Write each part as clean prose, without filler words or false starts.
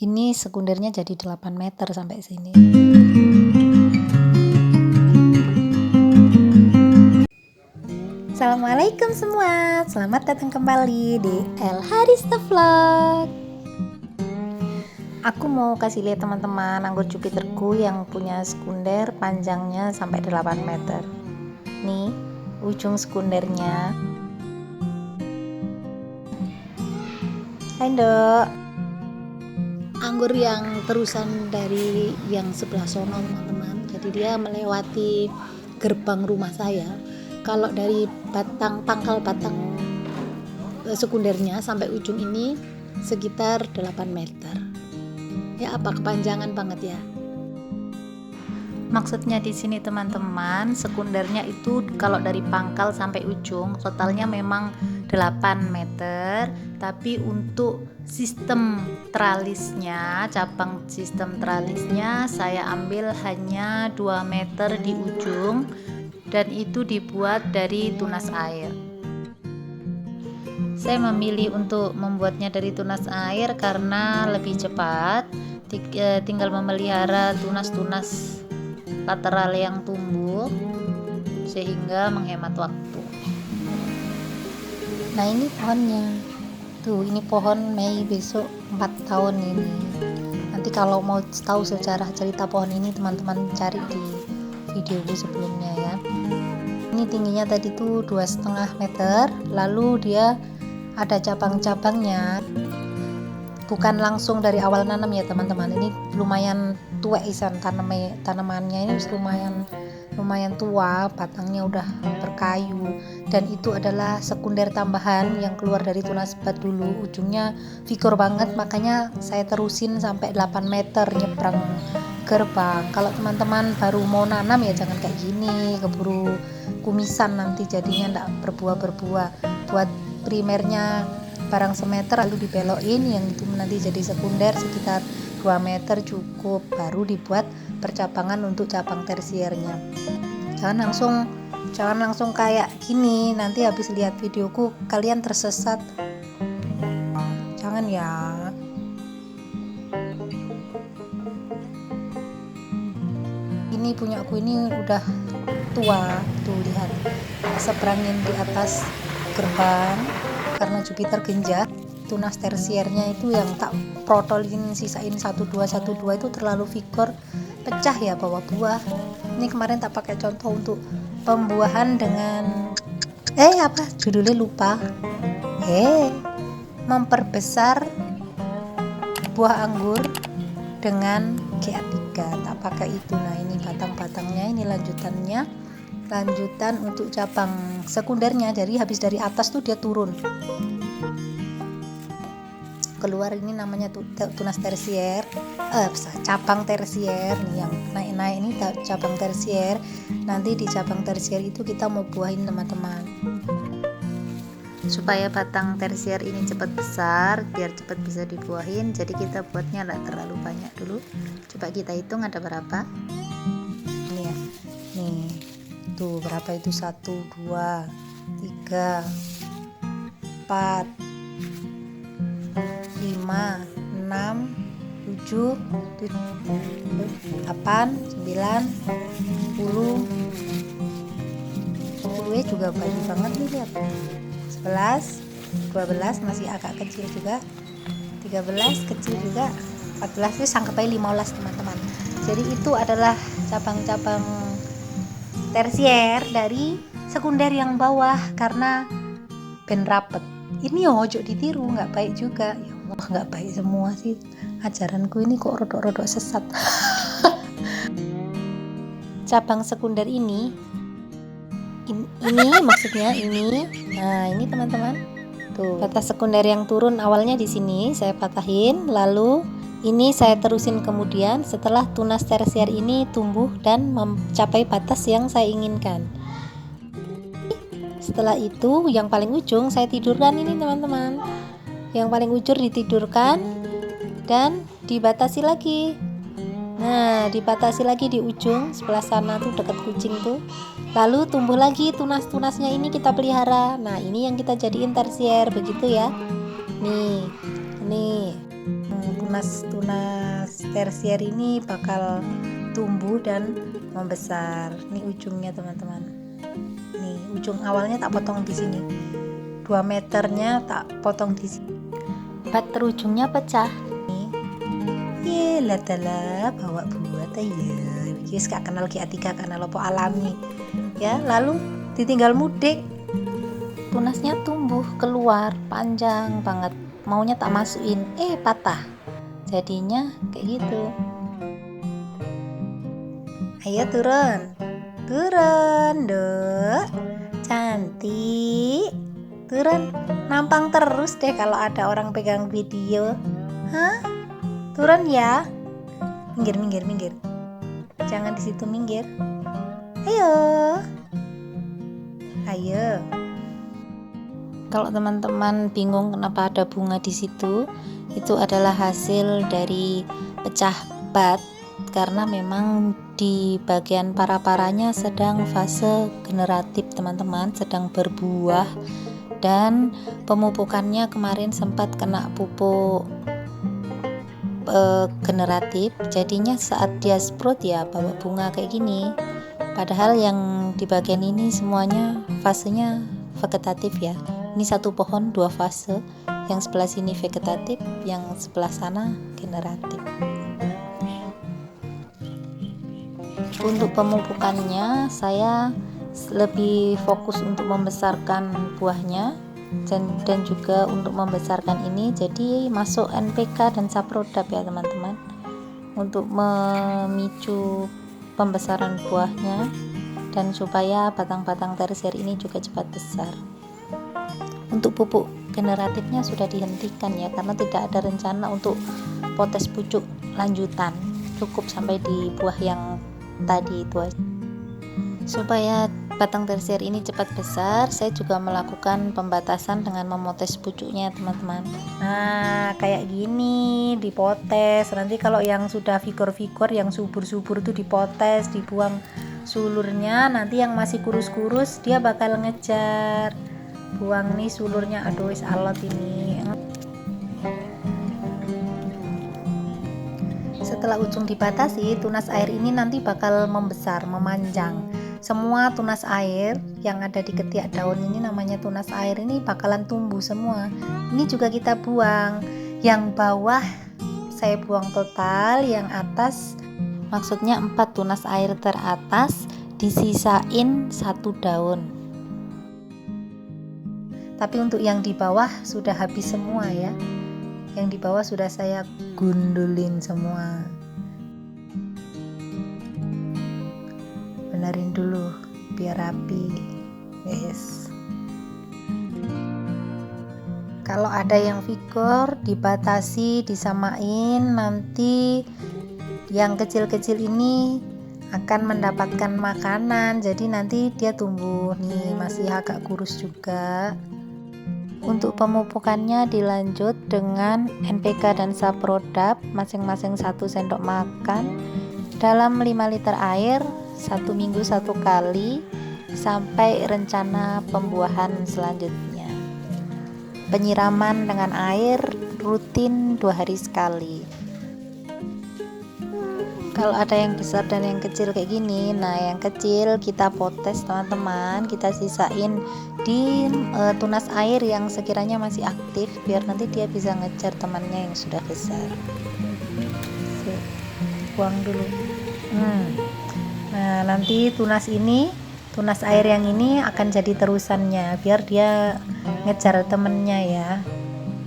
Ini sekundernya jadi 8 meter sampai sini. Assalamualaikum semua, selamat datang kembali di El Harista Vlog. Aku mau kasih lihat teman-teman anggur Jupiterku yang punya sekunder panjangnya sampai 8 meter. Nih, ujung sekundernya. Hai Dok. Anggur yang terusan dari yang sebelah sono teman-teman. Jadi dia melewati gerbang rumah saya. Kalau dari pangkal batang sekundernya sampai ujung ini sekitar 8 meter. Ya, apa kepanjangan banget ya. Maksudnya di sini teman-teman, sekundernya itu kalau dari pangkal sampai ujung totalnya memang 8 meter, tapi untuk sistem tralisnya, cabang sistem tralisnya saya ambil hanya 2 meter di ujung, dan itu dibuat dari tunas air. Saya memilih untuk membuatnya dari tunas air karena lebih cepat, tinggal memelihara tunas-tunas lateral yang tumbuh sehingga menghemat waktu. Nah, ini pohonnya tuh, ini pohon Mei besok 4 tahun ini. Nanti kalau mau tahu sejarah cerita pohon ini teman-teman cari di videoku sebelumnya ya. Ini tingginya tadi tuh 2,5 meter, lalu dia ada cabang-cabangnya, bukan langsung dari awal nanam ya teman-teman. Ini lumayan tua isan tanamannya ini lumayan tua, batangnya udah berkayu, dan itu adalah sekunder tambahan yang keluar dari tunas bat dulu. Ujungnya vigor banget, makanya saya terusin sampai 8 meter nyebrang gerbang. Kalau teman-teman baru mau nanam ya jangan kayak gini, keburu kumisan nanti jadinya enggak berbuah-berbuah. Buat primernya barang semeter lalu dibelokin, yang itu nanti jadi sekunder sekitar 2 meter cukup, baru dibuat percabangan untuk cabang tersiernya. Jangan langsung kayak gini, nanti habis lihat videoku kalian tersesat. Jangan ya. Ini punya aku ini udah tua, tuh lihat, seberangin di atas gerbang karena Jupiter genjat. Tunas tersiernya itu yang tak protolin, sisain 12 itu terlalu vigor, pecah ya bawa buah. Ini kemarin tak pakai contoh untuk pembuahan dengan apa judulnya lupa, memperbesar buah anggur dengan GA3, tak pakai itu. Nah, ini batang-batangnya, ini lanjutan untuk cabang sekundernya. Jadi habis dari atas tuh dia turun keluar, ini namanya tunas tersier, cabang tersier nih, yang naik-naik ini cabang tersier. Nanti di cabang tersier itu kita mau buahin teman-teman. Supaya batang tersier ini cepat besar, biar cepat bisa dibuahin, jadi kita buatnya enggak terlalu banyak dulu. Coba kita hitung ada berapa. Ini ya, nih tuh berapa itu, 1, 2, 3, 4, 5, 6, 7, 8, 9, 10 juga banyak banget nih, lihat. 11, 12 masih agak kecil juga, 13 kecil juga, 14 itu anggap aja 15 teman-teman. Jadi itu adalah cabang-cabang tersier dari sekunder yang bawah karena ben rapet. Ini ojo ditiru, nggak baik juga ya. Nggak baik semua sih ajaranku ini, kok rodok-rodok sesat. Cabang sekunder ini maksudnya ini. Nah, ini teman-teman tuh batas sekunder yang turun awalnya di sini saya patahin, lalu ini saya terusin kemudian setelah tunas tersier ini tumbuh dan mencapai batas yang saya inginkan. Setelah itu yang paling ujung saya tidurkan ini teman-teman. Yang paling ujung ditidurkan dan dibatasi lagi. Nah, dibatasi lagi di ujung sebelah sana tuh dekat kucing tuh. Lalu tumbuh lagi tunas-tunasnya, ini kita pelihara. Nah, ini yang kita jadiin tersier begitu ya. Nih tunas tersier ini bakal tumbuh dan membesar. Ini ujungnya teman-teman. Nih ujung awalnya tak potong di sini. 2 meternya tak potong di sini. Bat terujungnya pecah. Nih, ladalah bawa buat ya. Wis gak kenal GA3 karena lopo alami. Ya, lalu ditinggal mudik. Tunasnya tumbuh keluar panjang banget. Maunya tak masukin, patah. Jadinya kayak gitu. Ayo turun, Dok. Cantik. Turun, nampang terus deh kalau ada orang pegang video. Hah? Turun ya. Minggir. Jangan di situ, minggir. Ayo. Kalau teman-teman bingung kenapa ada bunga di situ, itu adalah hasil dari pecah bat karena memang di bagian para-paranya sedang fase generatif teman-teman, sedang berbuah, dan pemupukannya kemarin sempat kena pupuk generatif, jadinya saat dia sprout ya bawa bunga kayak gini. Padahal yang di bagian ini semuanya fasenya vegetatif ya. Ini satu pohon 2 fase, yang sebelah sini vegetatif, yang sebelah sana generatif. Untuk pemupukannya saya lebih fokus untuk membesarkan buahnya dan juga untuk membesarkan ini, jadi masuk NPK dan Saprodap ya teman-teman, untuk memicu pembesaran buahnya dan supaya batang-batang tersier ini juga cepat besar. Untuk pupuk generatifnya sudah dihentikan ya, karena tidak ada rencana untuk potes pucuk lanjutan, cukup sampai di buah yang tadi itu aja. Supaya batang tersier ini cepat besar, saya juga melakukan pembatasan dengan memotes pucuknya teman-teman. Nah kayak gini dipotes, nanti kalau yang sudah vigor-vigor, yang subur-subur itu dipotes, dibuang sulurnya. Nanti yang masih kurus-kurus dia bakal ngejar, buang nih sulurnya. Aduh wis alot ini. Setelah ujung dibatasi, tunas air ini nanti bakal membesar, memanjang. Semua tunas air yang ada di ketiak daun ini, namanya tunas air, ini bakalan tumbuh semua. Ini juga kita buang. Yang bawah saya buang total, yang atas maksudnya 4 tunas air teratas disisain 1 daun. Tapi untuk yang di bawah sudah habis semua ya. Yang di bawah sudah saya gundulin semua. Benerin dulu biar rapi. Yes. Kalau ada yang vigor dibatasi, disamain, nanti yang kecil-kecil ini akan mendapatkan makanan. Jadi nanti dia tumbuh nih, masih agak kurus juga. Untuk pemupukannya dilanjut dengan NPK dan Saprodap masing-masing 1 sendok makan dalam 5 liter air, 1 minggu 1 kali sampai rencana pembuahan selanjutnya. Penyiraman dengan air rutin 2 hari sekali. Kalau ada yang besar dan yang kecil kayak gini, nah yang kecil kita potes teman-teman, kita sisain di tunas air yang sekiranya masih aktif, biar nanti dia bisa ngejar temannya yang sudah besar. Buang dulu. Nah nanti tunas air yang ini akan jadi terusannya, biar dia ngejar temennya ya.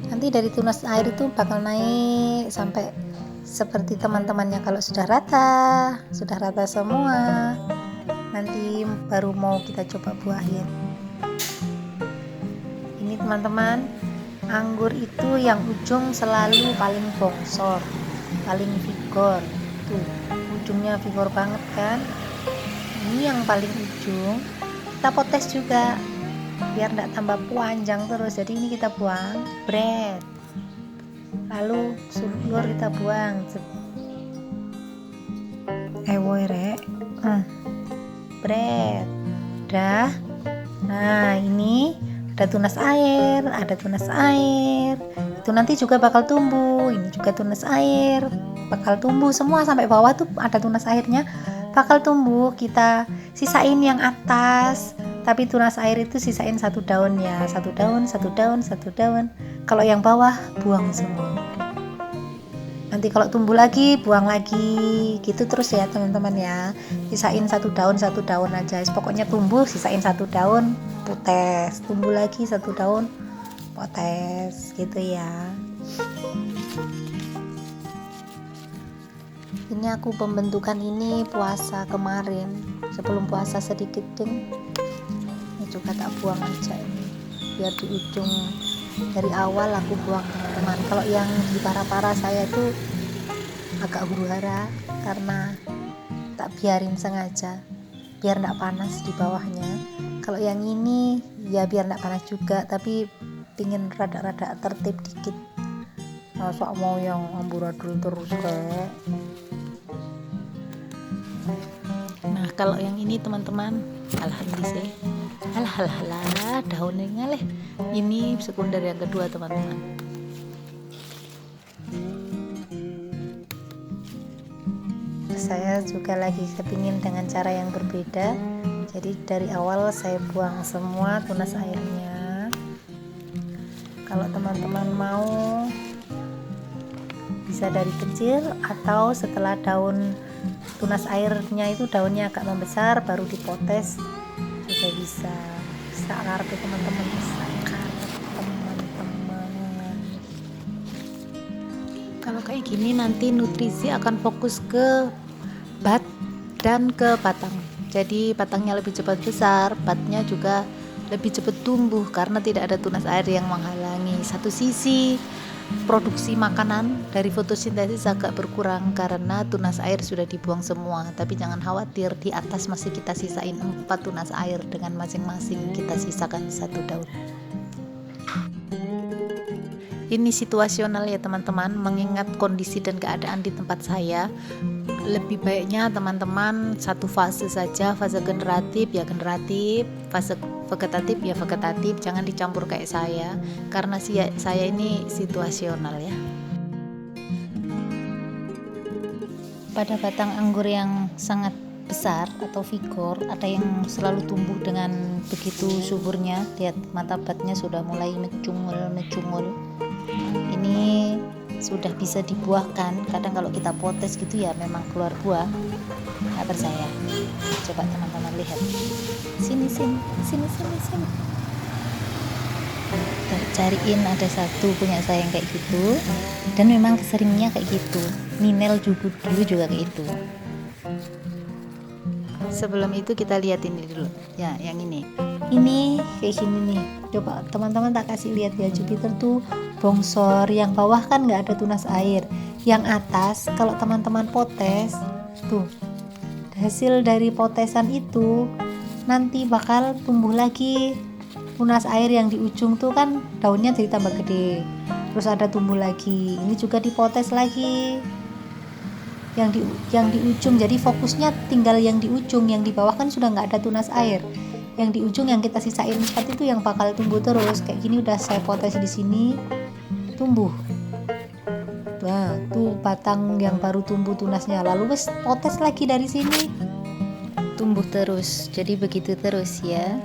Nanti dari tunas air itu bakal naik sampai seperti teman-temannya. Kalau sudah rata semua, nanti baru mau kita coba buahin. Ini teman-teman, anggur itu yang ujung selalu paling bongsor, paling vigor. Tuh, ujungnya vigor banget kan. Ini yang paling ujung kita potes juga biar tidak tambah panjang terus. Jadi ini kita buang, bread. Lalu sulur kita buang. Bread. Dah. Nah, ini ada tunas air. itu nanti juga bakal tumbuh. Ini juga tunas air bakal tumbuh semua sampai bawah tuh ada tunas airnya bakal tumbuh. Kita sisain yang atas, tapi tunas air itu sisain 1 daun ya, 1 daun, 1 daun, 1 daun. Kalau yang bawah buang semua. Nanti kalau tumbuh lagi buang lagi, gitu terus ya teman-teman ya. Sisain 1 daun, 1 daun aja. Pokoknya tumbuh sisain 1 daun, potes. Tumbuh lagi 1 daun, potes, gitu ya. Ini aku pembentukan ini puasa kemarin, sebelum puasa sedikit ding. Ini juga tak buang aja ini, biar di ujung dari awal aku buang teman-teman. Kalau yang di para-para saya itu agak huru-hara karena tak biarin sengaja biar nggak panas di bawahnya. Kalau yang ini ya biar nggak panas juga, tapi pingin rada-rada tertib dikit. Masa mau yang amburadul terus kayak. Nah kalau yang ini teman-teman, alhamdulillah, alah daunnya leh. Ini sekunder yang kedua teman-teman. Saya juga lagi kepingin dengan cara yang berbeda. Jadi dari awal saya buang semua tunas airnya. Kalau teman-teman mau bisa dari kecil atau setelah daun tunas airnya itu daunnya agak membesar baru dipotes juga bisa. Sakar teman-teman, sakar teman-teman. Kalau kayak gini nanti nutrisi akan fokus ke bat dan ke batang. Jadi batangnya lebih cepat besar, batnya juga lebih cepat tumbuh karena tidak ada tunas air yang menghalangi. Satu sisi produksi makanan dari fotosintesis agak berkurang karena tunas air sudah dibuang semua, tapi jangan khawatir, di atas masih kita sisain 4 tunas air dengan masing-masing kita sisakan 1 daun. Ini situasional ya teman-teman, mengingat kondisi dan keadaan di tempat saya. Lebih baiknya teman-teman satu fase saja, fase generatif ya generatif, fase vegetatif ya vegetatif, jangan dicampur kayak saya karena saya ini situasional ya. Pada batang anggur yang sangat besar atau vigor, ada yang selalu tumbuh dengan begitu suburnya. Lihat mata batnya sudah mulai mecungul. Ini sudah bisa dibuahkan. Kadang kalau kita potes gitu ya memang keluar buah. Nggak percaya, coba teman-teman lihat. Sini. Cariin ada satu punya saya yang kayak gitu, dan memang seringnya kayak gitu. Ninel juga dulu juga kayak itu. Sebelum itu kita lihat ini dulu ya, yang ini kayak gini nih. Coba teman-teman tak kasih lihat ya, Jupiter tuh bongsor, yang bawah kan nggak ada tunas air, yang atas kalau teman-teman potes tuh, hasil dari potesan itu nanti bakal tumbuh lagi tunas air. Yang di ujung tuh kan daunnya jadi tambah gede, terus ada tumbuh lagi, ini juga dipotes lagi yang di ujung. Jadi fokusnya tinggal yang di ujung, yang di bawah kan sudah nggak ada tunas air. Yang di ujung yang kita sisain 4 itu yang bakal tumbuh terus kayak gini. Udah saya potes di sini, tumbuh. Nah tuh batang yang baru tumbuh tunasnya, lalu wes potes lagi dari sini, tumbuh terus. Jadi begitu terus ya.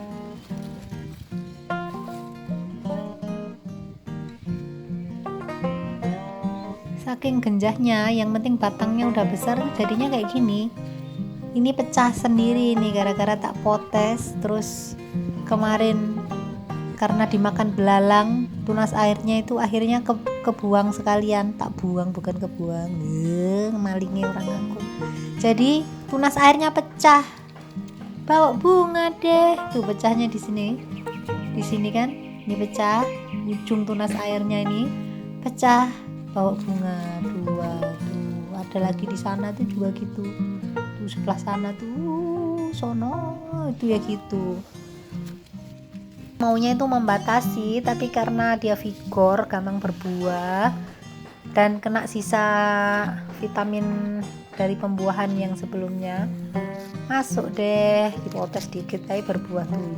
Saking genjahnya, yang penting batangnya udah besar, jadinya kayak gini. Ini pecah sendiri nih gara-gara tak potes. Terus kemarin karena dimakan belalang, tunas airnya itu akhirnya kebuang sekalian. Tak buang, bukan kebuang. Malingnya orang aku. Jadi tunas airnya pecah, bawa bunga deh. Tuh pecahnya di sini. Di sini kan, ini pecah. Ujung tunas airnya ini pecah, bawa bunga 2 tuh. Ada lagi di sana tuh juga gitu. Tuh sebelah sana tuh, sono itu ya gitu. Maunya itu membatasi, tapi karena dia vigor, gampang berbuah dan kena sisa vitamin dari pembuahan yang sebelumnya, masuk deh, dipotes dikit tapi berbuah tuh.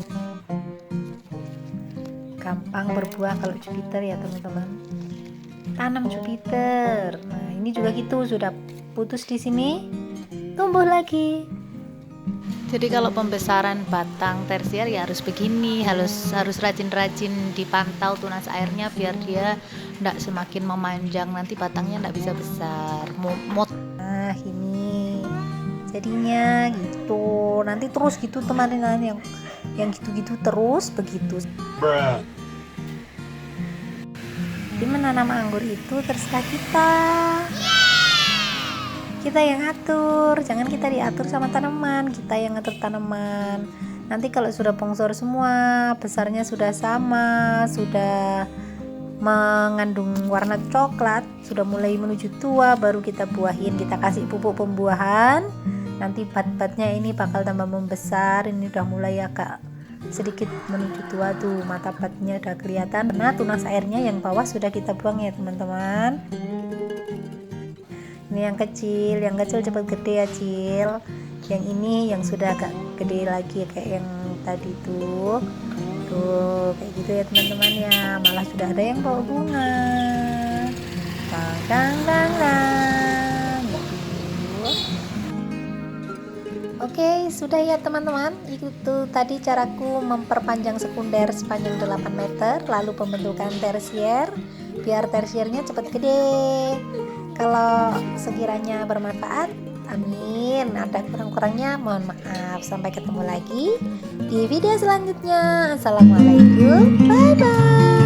Gampang berbuah kalau Jupiter ya teman-teman. tanam Jupiter. Nah, ini juga gitu, sudah putus di sini, tumbuh lagi. Jadi kalau pembesaran batang tersier ya harus begini, harus rajin-rajin dipantau tunas airnya biar dia tidak semakin memanjang, nanti batangnya tidak bisa besar. Nah, ini jadinya gitu. Nanti terus gitu teman-teman, yang gitu-gitu terus begitu. Jadi menanam anggur itu terserah kita yang atur, jangan kita diatur sama tanaman, kita yang ngatur tanaman. Nanti kalau sudah bongsor semua, besarnya sudah sama, sudah mengandung warna coklat, sudah mulai menuju tua, baru kita buahin, kita kasih pupuk pembuahan. Nanti bat-batnya ini bakal tambah membesar, ini udah mulai agak sedikit menuju tua tuh, mata batnya udah kelihatan. Nah, tunas airnya yang bawah sudah kita buang ya teman-teman. Ini yang kecil cepat gede ya Cil. Yang ini yang sudah agak gede lagi kayak yang tadi tuh kayak gitu ya teman-teman ya. Malah sudah ada yang bawa bunga. Dang. Oke, sudah ya teman-teman. Itu tadi caraku memperpanjang sekunder sepanjang 8 meter, lalu pembentukan tersier biar tersiernya cepat gede. Kalau sekiranya bermanfaat, amin. Ada kurang-kurangnya, mohon maaf. Sampai ketemu lagi di video selanjutnya. Assalamualaikum, bye bye.